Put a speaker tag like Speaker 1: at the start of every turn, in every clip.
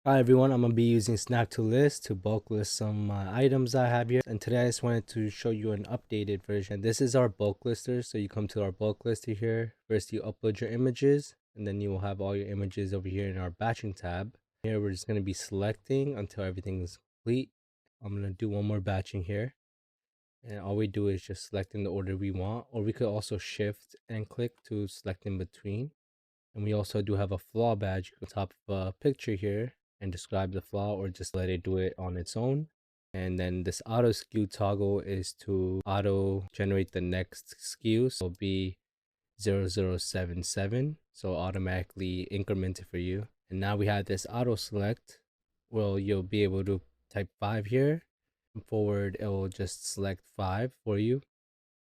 Speaker 1: Hi everyone, I'm going to be using Snap2List to bulk list some items I have here. And today I just wanted to show you an updated version. This is our bulk lister. So you come to our bulk lister here. First you upload your images, and then you will have all your images over here in our batching tab. Here we're just going to be selecting until everything is complete. I'm going to do one more batching here. And all we do is just select in the order we want, or we could also shift and click to select in between. And we also do have a flaw badge on top of a picture here and describe the flaw, or just let it do it on its own. And then this auto SKU toggle is to auto generate the next SKU. So it'll be 0077. So automatically increment it for you. And now we have this auto select. Well, you'll be able to type 5 here. Forward, it will just select 5 for you.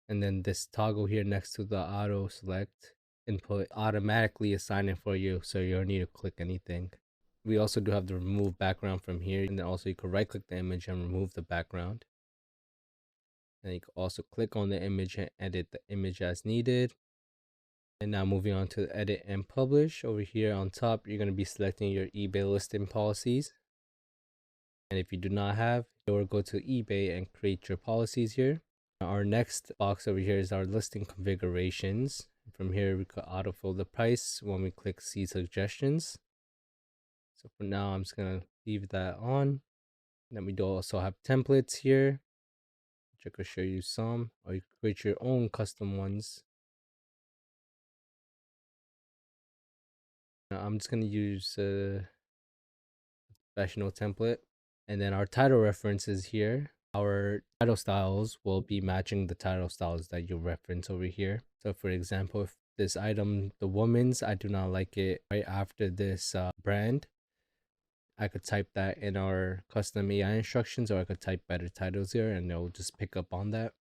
Speaker 1: And then this toggle here next to the auto select input automatically assign it for you, so you don't need to click anything. We also do have the remove background from here, and then also you can right click the image and remove the background. And you can also click on the image and edit the image as needed. And now moving on to edit and publish. Over here on top, you're going to be selecting your eBay listing policies. And if you do not have, you'll go to eBay and create your policies here. Our next box over here is our listing configurations. From here, we could autofill the price when we click see suggestions. So for now, I'm just going to leave that on. Then we do also have templates here, which I could show you some, or you could create your own custom ones. Now, I'm just going to use a professional template. And then our title references here. Our title styles will be matching the title styles that you reference over here. So for example, if this item, the woman's, I do not like it right after this brand, I could type that in our custom AI instructions, or I could type better titles here and it'll just pick up on that.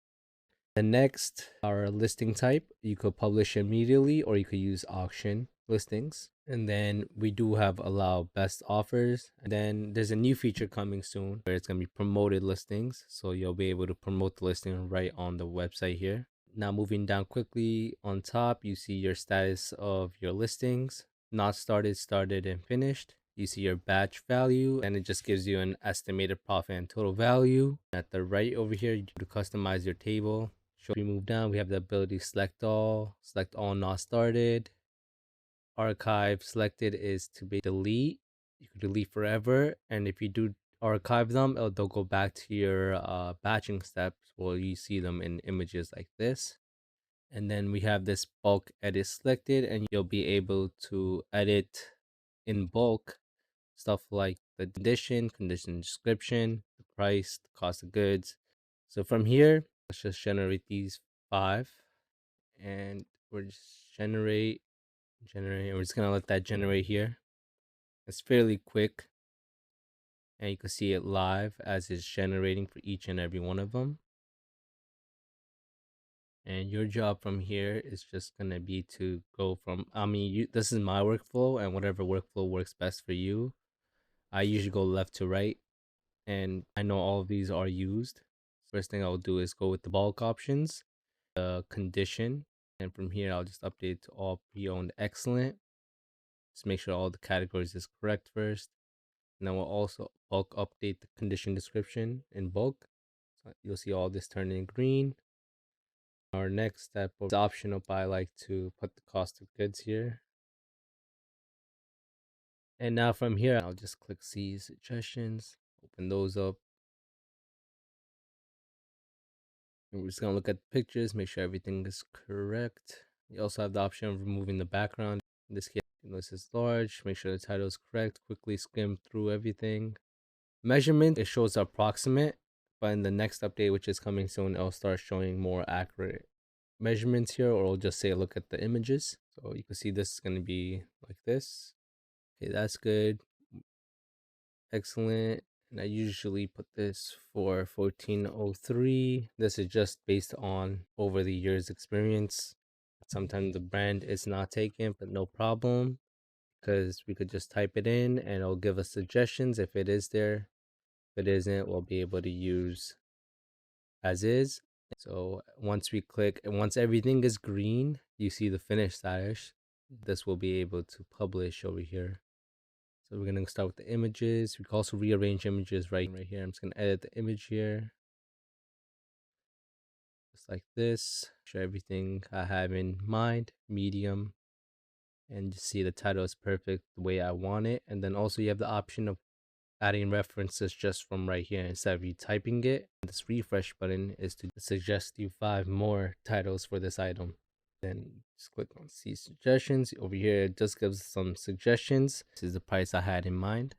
Speaker 1: The next, our listing type, you could publish immediately or you could use auction listings. And then we do have allow best offers. And then there's a new feature coming soon where it's going to be promoted listings. So you'll be able to promote the listing right on the website here. Now moving down quickly, on top, you see your status of your listings, not started, started, and finished. You see your batch value, and it just gives you an estimated profit and total value. At the right over here, you can customize your table. So we move down, we have the ability to select all not started. Archive selected is to be delete. You can delete forever, and if you do archive them, they'll go back to your batching steps where you see them in images like this. And then we have this bulk edit selected, and you'll be able to edit in bulk stuff like the condition description, the price, the cost of goods. So from here, let's just generate these 5, and we're just generate. We're just gonna let that generate here. It's fairly quick, and you can see it live as it's generating for each and every one of them. And your job from here is just gonna be to go from, this is my workflow, and whatever workflow works best for you. I usually go left to right, and I know all of these are used. First thing I'll do is go with the bulk options, the condition, and from here I'll just update to all pre-owned excellent. Just make sure all the categories is correct first. And then we'll also bulk update the condition description in bulk. So you'll see all this turning green. Our next step is optional, but I like to put the cost of goods here. And now from here, I'll just click see suggestions, open those up. And we're just gonna look at the pictures, make sure everything is correct. You also have the option of removing the background. In this case, this is large, make sure the title is correct, quickly skim through everything. Measurement, it shows approximate, but in the next update, which is coming soon, it'll start showing more accurate measurements here, or it'll just say look at the images. So you can see this is going to be like this. Okay, that's good. Excellent. And I usually put this for 1403. This is just based on over the years experience. Sometimes the brand is not taken, but no problem, because we could just type it in and it'll give us suggestions if it is there. If it isn't, we'll be able to use as is. So once we click, and once everything is green, you see the finished status. This will be able to publish over here. So we're gonna start with the images. We can also rearrange images right here. I'm just gonna edit the image here, just like this. Show everything I have in mind, medium, and just see the title is perfect the way I want it. And then also you have the option of adding references just from right here instead of you typing it. This refresh button is to suggest you 5 more titles for this item. Then just click on see suggestions. Over here it just gives some suggestions. This is the price I had in mind.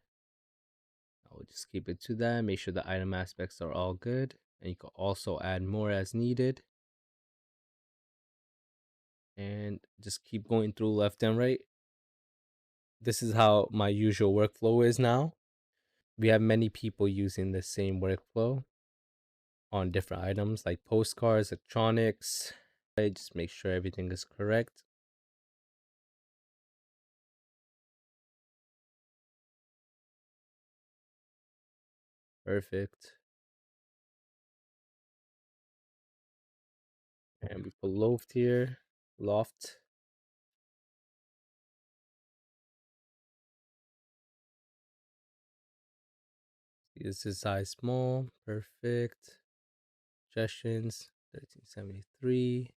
Speaker 1: I will just keep it to that. Make sure the item aspects are all good, and you can also add more as needed. And just keep going through left and right. This is how my usual workflow is now. We have many people using the same workflow on different items like postcards, electronics. I just make sure everything is correct. Perfect. And we put loft here. Loft. This is size small. Perfect. Suggestions 1373.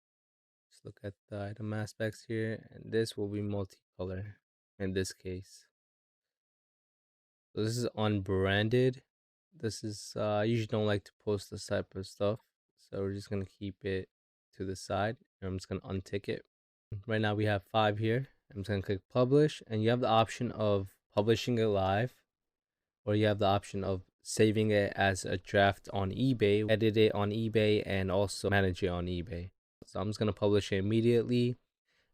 Speaker 1: Let's look at the item aspects here, and this will be multicolor in this case. So this is unbranded. This is I usually don't like to post this type of stuff, so we're just gonna keep it to the side, and I'm just gonna untick it. Right now we have 5 here. I'm just gonna click publish, and you have the option of publishing it live, or you have the option of saving it as a draft on eBay, edit it on eBay, and also manage it on eBay. So I'm just gonna publish it immediately,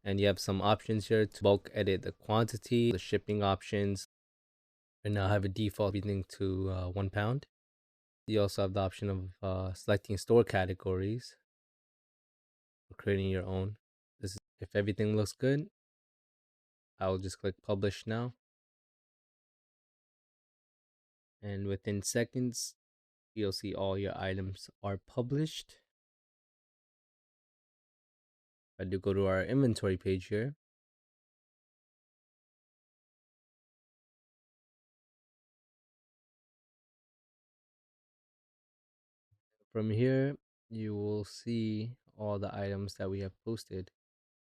Speaker 1: and you have some options here to bulk edit the quantity, the shipping options. And now I have a default everything to 1 pound. You also have the option of selecting store categories, or creating your own. This is, if everything looks good, I will just click publish now, and within seconds you'll see all your items are published. If I do go to our inventory page here, from here you will see all the items that we have posted.